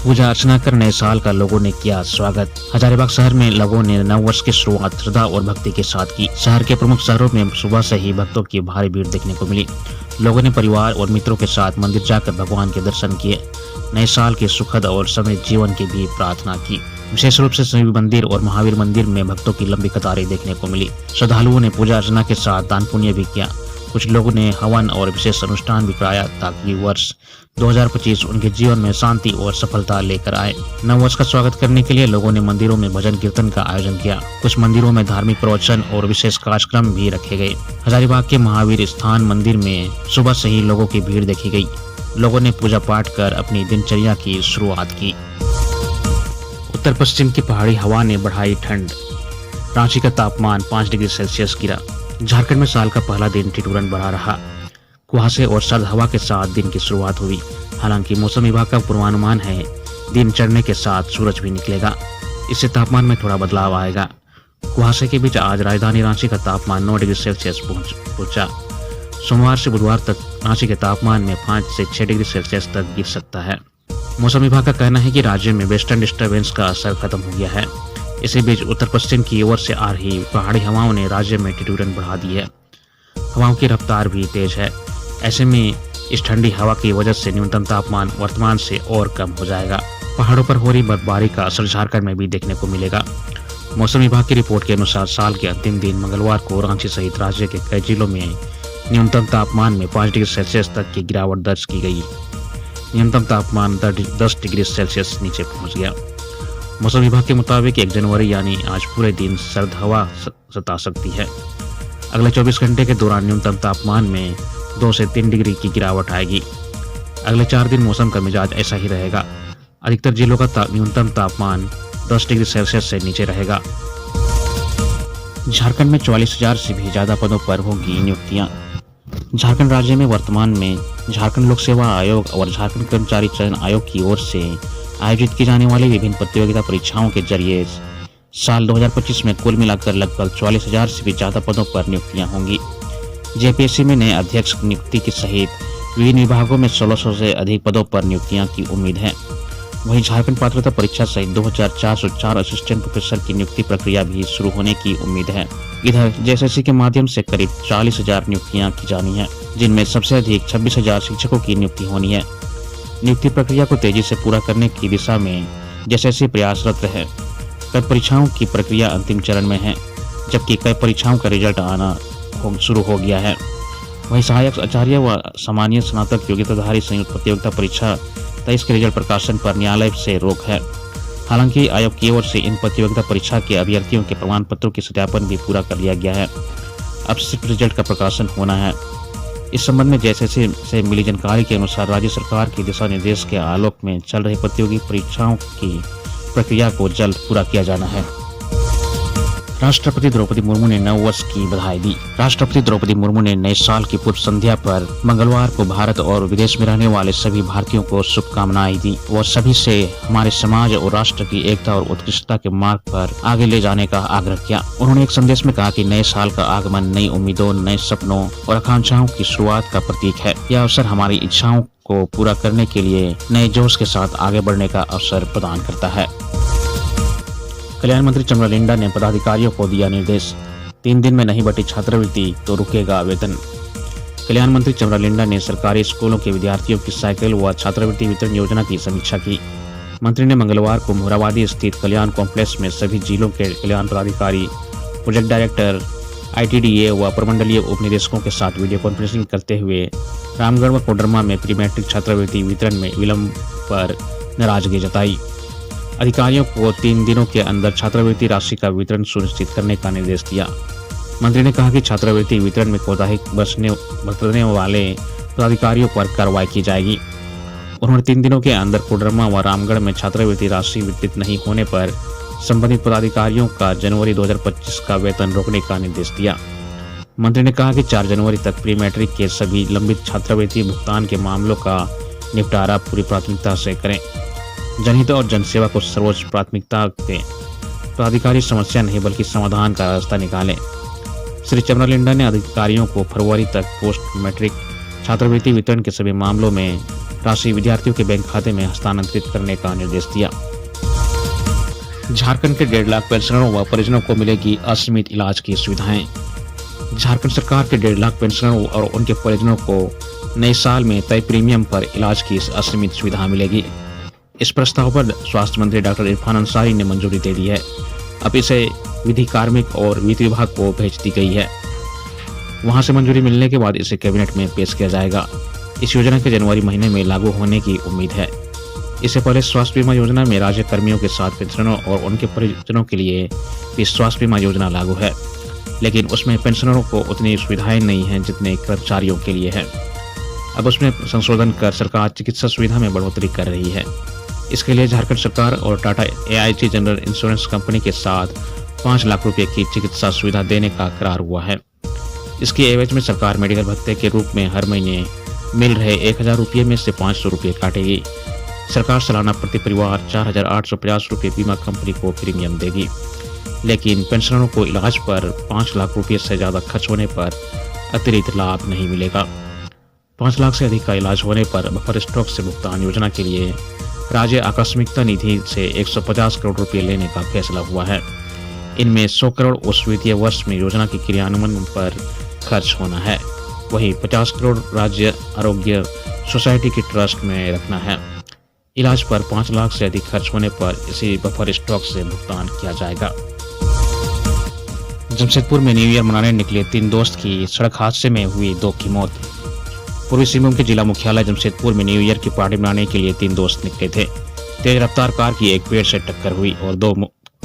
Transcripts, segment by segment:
पूजा अर्चना कर नए साल का लोगों ने किया स्वागत। हजारीबाग शहर में लोगों ने नव वर्ष की शुरुआत श्रद्धा और भक्ति के साथ की। शहर के प्रमुख शहरों में सुबह से ही भक्तों की भारी भीड़ देखने को मिली। लोगों ने परिवार और मित्रों के साथ मंदिर जाकर भगवान के दर्शन किए, नए साल के सुखद और समृद्ध जीवन की भी प्रार्थना की। विशेष रूप से शिव मंदिर और महावीर मंदिर में भक्तों की लंबी कतारें देखने को मिली। श्रद्धालुओं ने पूजा अर्चना के साथ दान पुण्य भी किया। कुछ लोगों ने हवन और विशेष अनुष्ठान भी कराया ताकि वर्ष 2025 उनके जीवन में शांति और सफलता लेकर आए। नव वर्ष का स्वागत करने के लिए लोगों ने मंदिरों में भजन कीर्तन का आयोजन किया। कुछ मंदिरों में धार्मिक प्रवचन और विशेष कार्यक्रम भी रखे गए। हजारीबाग के महावीर स्थान मंदिर में सुबह से ही लोगों की भीड़ देखी गई। लोगों ने पूजा पाठ कर अपनी दिनचर्या की शुरुआत की। उत्तर पश्चिम की पहाड़ी हवा ने बढ़ाई ठंड। रांची का तापमान 5 डिग्री सेल्सियस गिरा। झारखंड में साल का पहला दिन ठिठुरन बढ़ा रहा। कुहासे और सर्द हवा के साथ दिन की शुरुआत हुई। हालांकि मौसम विभाग का पूर्वानुमान है दिन चढ़ने के साथ सूरज भी निकलेगा, इससे तापमान में थोड़ा बदलाव आएगा। कुहासे के बीच आज राजधानी रांची का तापमान 9 डिग्री सेल्सियस पहुंचा। सोमवार से बुधवार तक रांची के तापमान में 5 से 6 डिग्री सेल्सियस तक गिर सकता है। मौसम विभाग का कहना है कि राज्य में वेस्टर्न डिस्टर्बेंस का असर खत्म हो गया है। इसी बीच उत्तर पश्चिम की ओर से आ रही पहाड़ी हवाओं ने राज्य में ठिठुरन बढ़ा दी है। हवाओं की रफ्तार भी तेज है। ऐसे में इस ठंडी हवा की वजह से न्यूनतम तापमान वर्तमान से और कम हो जाएगा। पहाड़ों पर हो रही बर्फबारी का असर झारखंड में भी देखने को मिलेगा। मौसम विभाग की रिपोर्ट के अनुसार साल के अंतिम दिन मंगलवार को रांची सहित राज्य के कई जिलों में न्यूनतम तापमान में 5 डिग्री सेल्सियस तक की गिरावट दर्ज की गई। न्यूनतम तापमान 10 डिग्री सेल्सियस नीचे पहुंच गया। मौसम विभाग के मुताबिक 1 जनवरी यानी आज पूरे दिन सर्द हवा सता सकती है। अगले 24 घंटे के दौरान न्यूनतम तापमान में 2 से 3 डिग्री की गिरावट आएगी। अगले 4 दिन मौसम का मिजाज ऐसा ही रहेगा। अधिकतर जिलों का न्यूनतम तापमान 10 डिग्री सेल्सियस से नीचे रहेगा। झारखंड में 44,000 से भी ज्यादा पदों पर होगी नियुक्तियां। झारखंड राज्य में वर्तमान में झारखंड लोक सेवा आयोग और झारखंड कर्मचारी चयन आयोग की ओर से आयोजित की जाने वाली विभिन्न प्रतियोगिता परीक्षाओं के जरिए साल 2025 में कुल मिलाकर लगभग 44,000 से भी ज्यादा पदों पर नियुक्तियां होंगी। जेपीएससी में नए अध्यक्ष नियुक्ति के सहित विभिन्न विभागों में 1600 से अधिक पदों पर नियुक्तियां की उम्मीद है। वहीं झारखंड पात्रता परीक्षा सहित 2404 असिस्टेंट प्रोफेसर की नियुक्ति प्रक्रिया भी शुरू होने की उम्मीद है। इधर जेएसएससी के माध्यम से करीब 40,000 नियुक्तियां की जानी है, जिनमें सबसे अधिक 26,000 शिक्षकों की नियुक्ति होनी है। नियुक्ति प्रक्रिया को तेजी से पूरा करने की दिशा में जेएसएससी प्रयासरत है। कई परीक्षाओं की प्रक्रिया अंतिम चरण में है, जबकि कई परीक्षाओं का रिजल्ट आना शुरू हो गया है। वहीं सहायक आचार्य व सामान्य स्नातक योग्यताधारी संयुक्त प्रतियोगिता परीक्षा 23 के रिजल्ट प्रकाशन पर न्यायालय से रोक है। हालांकि आयोग की ओर से इन प्रतियोगिता परीक्षा के अभ्यर्थियों के प्रमाण पत्रों की सत्यापन भी पूरा कर लिया गया है। अब सिर्फ रिजल्ट का प्रकाशन होना है। इस संबंध में जेएसएससी से मिली जानकारी के अनुसार राज्य सरकार के दिशा निर्देश के आलोक में चल रही प्रतियोगी परीक्षाओं की प्रक्रिया को जल्द पूरा किया जाना है। राष्ट्रपति द्रौपदी मुर्मू ने नव वर्ष की बधाई दी। राष्ट्रपति द्रौपदी मुर्मू ने नए साल की पूर्व संध्या पर मंगलवार को भारत और विदेश में रहने वाले सभी भारतीयों को शुभकामनाएं दी। वो सभी से हमारे समाज और राष्ट्र की एकता और उत्कृष्टता के मार्ग पर आगे ले जाने का आग्रह किया। उन्होंने एक संदेश में कहा कि नए साल का आगमन नई उम्मीदों, नए सपनों और आकांक्षाओं की शुरुआत का प्रतीक है। यह अवसर हमारी इच्छाओं को पूरा करने के लिए नए जोश के साथ आगे बढ़ने का अवसर प्रदान करता है। कल्याण मंत्री चमरा लिंडा ने पदाधिकारियों को दिया निर्देश। 3 दिन में नहीं बटी छात्रवृत्ति तो रुकेगा वेतन। कल्याण मंत्री चमरा लिंडा ने सरकारी स्कूलों के विद्यार्थियों की साइकिल व छात्रवृत्ति वितरण योजना की समीक्षा की। मंत्री ने मंगलवार को मोराबादी स्थित कल्याण कॉम्प्लेक्स में सभी जिलों के कल्याण पदाधिकारी, प्रोजेक्ट डायरेक्टर, आईटीडीए व प्रमंडलीय उप निदेशकों के साथ वीडियो कॉन्फ्रेंसिंग करते हुए रामगढ़ व कोडरमा में प्री मैट्रिक छात्रवृत्ति वितरण में विलंब पर नाराजगी जताई। अधिकारियों को 3 दिनों के अंदर छात्रवृत्ति राशि का वितरण सुनिश्चित करने का निर्देश दिया। मंत्री ने कहा कि छात्रवृत्ति वितरण में कोताही बरतने वाले पदाधिकारियों पर कार्रवाई की जाएगी। उन्होंने 3 दिनों के अंदर कोडरमा व रामगढ़ में छात्रवृत्ति राशि वितरित नहीं होने पर संबंधित पदाधिकारियों का जनवरी 2025 का वेतन रोकने का निर्देश दिया। मंत्री ने कहा कि 4 जनवरी तक प्री मैट्रिक के सभी लंबित छात्रवृत्ति भुगतान के मामलों का निपटारा पूरी प्राथमिकता से करें। जनहित और जनसेवा को सर्वोच्च प्राथमिकता दें। पदाधिकारी समस्या नहीं बल्कि समाधान का रास्ता निकालें। श्री चमरा लिंडा ने अधिकारियों को फरवरी तक पोस्ट मैट्रिक छात्रवृत्ति वितरण के सभी मामलों में राशि विद्यार्थियों के बैंक खाते में हस्तांतरित करने का निर्देश दिया। झारखंड के 1.5 लाख पेंशनरों व परिजनों को मिलेगी असीमित इलाज की सुविधाएं। झारखंड सरकार के 1.5 लाख पेंशनरों और उनके परिजनों को नए साल में तय प्रीमियम पर इलाज की असीमित सुविधा मिलेगी। इस प्रस्ताव पर स्वास्थ्य मंत्री डॉक्टर इरफान अंसारी ने मंजूरी दे दी है। अब इसे विधि, कार्मिक और वित्त विभाग को भेज दी गई है। वहां से मंजूरी मिलने के बाद इसे कैबिनेट में पेश किया जाएगा। इस योजना के जनवरी महीने में लागू होने की उम्मीद है। इससे पहले स्वास्थ्य बीमा योजना में राज्य कर्मियों के साथ पेंशनरों और उनके परिजनों के लिए भी स्वास्थ्य बीमा योजना लागू है, लेकिन उसमें पेंशनरों को उतनी सुविधाएं नहीं हैं जितने कर्मचारियों के लिए है। अब उसमें संशोधन कर सरकार चिकित्सा सुविधा में बढ़ोतरी कर रही है। इसके लिए झारखंड सरकार और Tata AIG general insurance company के साथ 5 लाख रुपए की चिकित्सा सुविधा देने का करार हुआ है। इसके एवज में सरकार मेडिकल भत्ते के रूप में हर महीने मिल रहे 1,000 रुपये में से 500 रुपये काटेगी। सरकार सालाना प्रति परिवार 4,850 रुपये बीमा कंपनी को प्रीमियम देगी, लेकिन पेंशनरों को इलाज पर 5 लाख रुपये से ज़्यादा खर्च होने पर अतिरिक्त लाभ नहीं मिलेगा। 5 लाख से अधिक का इलाज होने पर बफर स्टॉक से भुगतान योजना के लिए राज्य आकस्मिकता निधि से 150 करोड़ रुपये लेने का फैसला हुआ है। इनमें 100 करोड़ उस वित्तीय वर्ष में योजना के क्रियान्वयन पर खर्च होना है। वहीं 50 करोड़ राज्य आरोग्य सोसाइटी की ट्रस्ट में रखना है। इलाज पर 5 लाख से अधिक खर्च होने पर इसी बफर स्टॉक से भुगतान किया जाएगा। जमशेदपुर में न्यू ईयर मनाने निकले 3 दोस्त की सड़क हादसे में हुई 2 की मौत। पूर्वी सिंहभूम के जिला मुख्यालय जमशेदपुर में न्यू ईयर की पार्टी मनाने के लिए 3 दोस्त निकले थे। तेज रफ्तार कार की एक पेड़ से टक्कर हुई और 2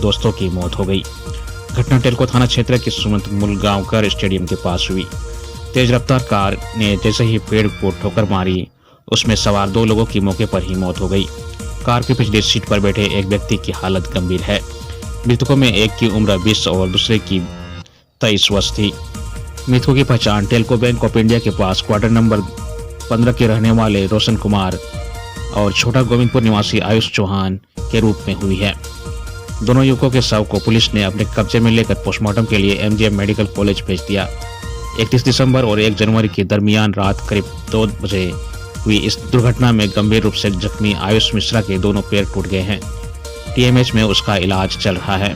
दोस्तों की मौत हो गई। घटना टेलको थाना क्षेत्र के सुमंत मुलगांवकर स्टेडियम के पास हुई। तेज रफ्तार कार ने जैसे ही पेड़ को ठोकर मारी, उसमें सवार 2 लोगों की मौके पर ही मौत हो गई। कार की पिछली सीट पर बैठे एक व्यक्ति की हालत गंभीर है। मृतकों में एक की उम्र 20 और दूसरे की 23 वर्ष थी। मृतकों की पहचान टेलको बैंक ऑफ इंडिया के पास क्वार्टर नंबर 15 के रहने वाले रोशन कुमार और छोटा गोविंदपुर निवासी आयुष चौहान के रूप में हुई है। दोनों युवकों के शव को पुलिस ने अपने कब्जे में लेकर पोस्टमार्टम के लिए MGM मेडिकल कॉलेज भेज दिया। 31 दिसंबर और 1 जनवरी के दरमियान रात करीब 2 बजे हुई इस दुर्घटना में गंभीर रूप से जख्मी आयुष मिश्रा के दोनों पैर टूट गए हैं। TMH में उसका इलाज चल रहा है।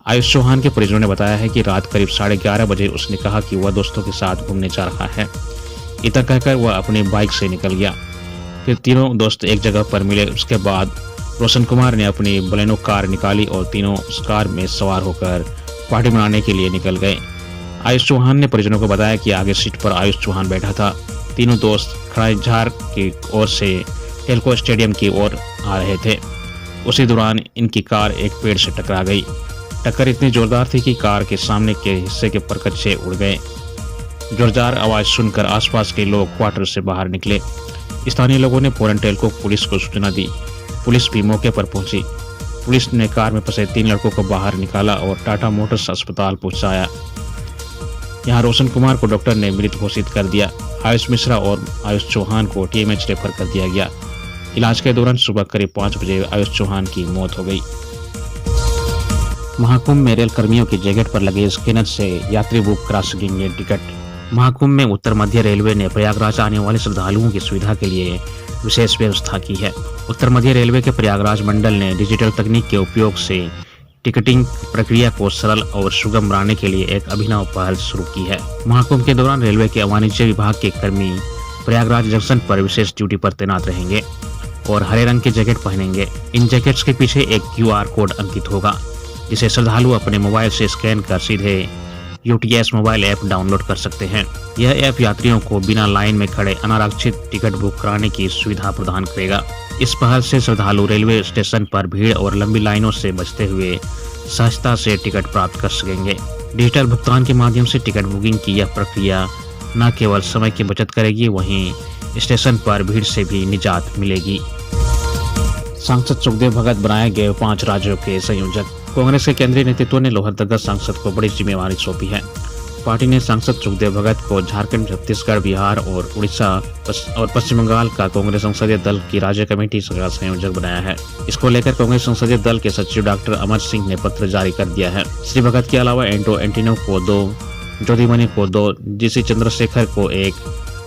आयुष चौहान के परिजनों ने बताया है कि रात करीब 11:30 बजे उसने कहा कि वह दोस्तों के साथ घूमने जा रहा है। इतना कहकर वह अपनी बाइक से निकल गया। फिर तीनों दोस्त एक जगह पर मिले। उसके बाद रोशन कुमार ने अपनी बलेनो कार निकाली और तीनों उस कार में सवार होकर पार्टी मनाने के लिए निकल गए। आयुष चौहान ने परिजनों को बताया कि आगे सीट पर आयुष चौहान बैठा था। तीनों दोस्त खड़ाईझार की ओर से टेलको स्टेडियम की ओर आ रहे थे। उसी दौरान इनकी कार एक पेड़ से टकरा गई। टक्कर इतनी जोरदार थी कि कार के सामने के हिस्से के परकच्चे उड़ गए। जोरदार आवाज सुनकर आसपास के लोग क्वार्टर से बाहर निकले। स्थानीय लोगों ने फौरन टेलको पुलिस को सूचना दी। पुलिस भी मौके पर पहुंची। पुलिस ने कार में फंसे 3 लड़कों को बाहर निकाला और टाटा मोटर्स अस्पताल पहुंचाया। यहां रोशन कुमार को डॉक्टर ने मृत घोषित कर दिया। आयुष मिश्रा और आयुष चौहान को TMH रेफर कर दिया गया। इलाज के दौरान सुबह करीब 5 बजे आयुष चौहान की मौत हो गई। महाकुंभ में रेल कर्मियों की जैकेट पर लगे स्कैनर से यात्री बुक करा सकेंगे टिकट। महाकुंभ में उत्तर मध्य रेलवे ने प्रयागराज आने वाले श्रद्धालुओं की सुविधा के लिए विशेष व्यवस्था की है। उत्तर मध्य रेलवे के प्रयागराज मंडल ने डिजिटल तकनीक के उपयोग से टिकटिंग प्रक्रिया को सरल और सुगम बनाने के लिए एक अभिनव पहल शुरू की है। महाकुंभ के दौरान रेलवे के वाणिज्य विभाग के कर्मी प्रयागराज जंक्शन पर विशेष ड्यूटी पर तैनात रहेंगे और हरे रंग के जैकेट पहनेंगे। इन जैकेट्स के पीछे एक QR कोड अंकित होगा, जिसे श्रद्धालु अपने मोबाइल से स्कैन कर सीधे UTS मोबाइल ऐप डाउनलोड कर सकते हैं। यह ऐप यात्रियों को बिना लाइन में खड़े अनारक्षित टिकट बुक कराने की सुविधा प्रदान करेगा। इस पहल से श्रद्धालु रेलवे स्टेशन पर भीड़ और लंबी लाइनों से बचते हुए सहजता से टिकट प्राप्त कर सकेंगे। डिजिटल भुगतान के माध्यम से टिकट बुकिंग की यह प्रक्रिया न केवल समय की बचत करेगी, वहीं स्टेशन पर भीड़ से भी निजात मिलेगी। सांसद सुखदेव भगत बनाए गए 5 राज्यों के संयोजक। कांग्रेस के केंद्रीय नेतृत्व ने लोहरदगा सांसद को बड़ी जिम्मेवारी सौंपी है। पार्टी ने सांसद सुखदेव भगत को झारखंड, छत्तीसगढ़, बिहार और उड़ीसा और पश्चिम बंगाल का कांग्रेस संसदीय दल की राज्य कमेटी का संयोजक बनाया है। इसको लेकर कांग्रेस संसदीय दल के सचिव डॉक्टर अमर सिंह ने पत्र जारी कर दिया है। श्री भगत के अलावा एंटो एंटिनो को 2, ज्योतिमणि को 2, GC चंद्रशेखर को 1,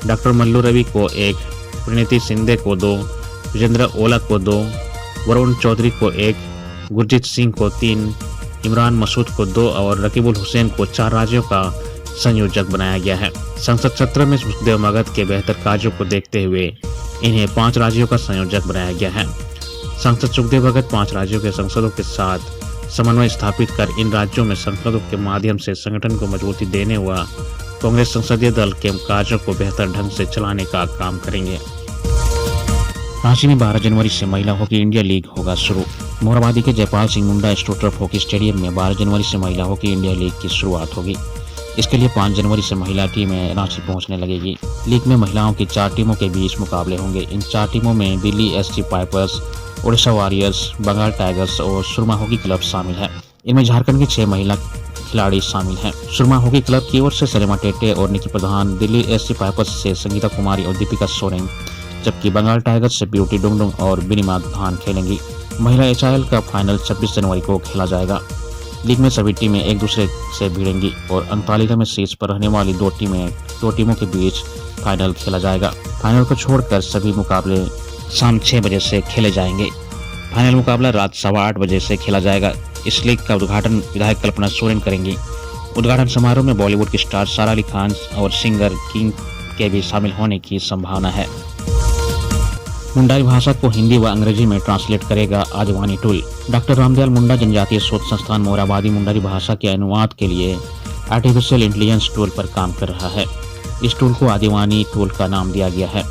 डॉक्टर मल्लू रवि को 1, प्रणीति शिंदे को 2, विजेंद्र ओला को 2, वरुण चौधरी को 1, गुरजीत सिंह को 3, इमरान मसूद को 2 और रकीबुल हुसैन को 4 राज्यों का संयोजक बनाया गया है। संसद सत्र में सुखदेव मगध के बेहतर कार्यों को देखते हुए इन्हें 5 राज्यों का संयोजक बनाया गया है। सांसद सुखदेव भगत 5 राज्यों के सांसदों के साथ समन्वय स्थापित कर इन राज्यों में सांसदों के माध्यम से संगठन को मजबूती देने व कांग्रेस संसदीय दल के कार्यों को बेहतर ढंग से चलाने का काम करेंगे। रांची में 12 जनवरी से महिला हॉकी इंडिया लीग होगा शुरू। मोरहाबादी के Jaipal Singh Munda astroturf hockey stadium में 12 जनवरी से महिला हॉकी इंडिया लीग की शुरुआत होगी। इसके लिए 5 जनवरी से महिला टीमें रांची पहुंचने लगेगी। लीग में महिलाओं की 4 टीमों के बीच मुकाबले होंगे। इन 4 टीमों में Delhi SC pipers, Odisha warriors, Bengal tigers और सुरमा हॉकी क्लब शामिल है। इनमें झारखंड की 6 महिला खिलाड़ी शामिल हैं। सुरमा हॉकी क्लब की ओर से सलीमा टेटे और निकी प्रधान, दिल्ली एससी पाइपर्स से संगीता कुमारी और दीपिका सोरेन, जबकि बंगाल टाइगर्स से ब्यूटी डुंगडुंग और बिनिमा धान खेलेंगी। महिला एचआईएल का फाइनल 26 जनवरी को खेला जाएगा। लीग में सभी टीमें एक दूसरे से भिड़ेंगी और अंक तालिका में शीर्ष पर रहने वाली 2 टीमों के बीच फाइनल खेला जाएगा। फाइनल को छोड़कर सभी मुकाबले शाम 6 बजे से खेले जाएंगे। फाइनल मुकाबला रात 8:15 बजे से खेला जाएगा। इस लीग का उद्घाटन विधायक कल्पना सोरेन करेंगी। उद्घाटन समारोह में बॉलीवुड की स्टार सारा अली खान और सिंगर किंग के भी शामिल होने की संभावना है। मुंडारी भाषा को हिंदी व अंग्रेजी में ट्रांसलेट करेगा आदिवानी टूल। डॉक्टर रामदयाल मुंडा जनजातीय शोध संस्थान मोरहाबादी मुंडारी भाषा के अनुवाद के लिए आर्टिफिशियल इंटेलिजेंस टूल पर काम कर रहा है। इस टूल को आदिवानी टूल का नाम दिया गया है।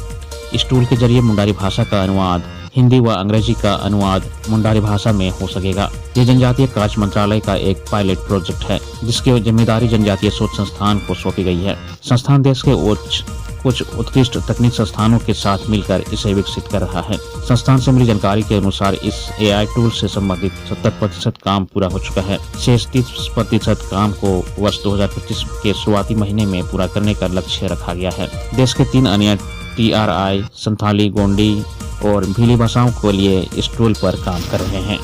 इस टूल के जरिए मुंडारी भाषा का अनुवाद हिंदी व अंग्रेजी का अनुवाद मुंडारी भाषा में हो सकेगा। ये जनजातीय कार्य मंत्रालय का एक पायलट प्रोजेक्ट है, जिसकी जिम्मेदारी जनजातीय शोध संस्थान को सौंपी गई है। संस्थान देश के कुछ उत्कृष्ट तकनीक संस्थानों के साथ मिलकर इसे विकसित कर रहा है। संस्थान से मिली जानकारी के अनुसार इस एआई टूल से संबंधित 70% काम पूरा हो चुका है। शेष 30% काम को वर्ष 2025 के शुरुआती महीने में पूरा करने का लक्ष्य रखा गया है। देश के 3 अन्य TRI, संथाली, गोंडी और भीली भाषाओं के लिए इस टूल पर काम कर रहे हैं।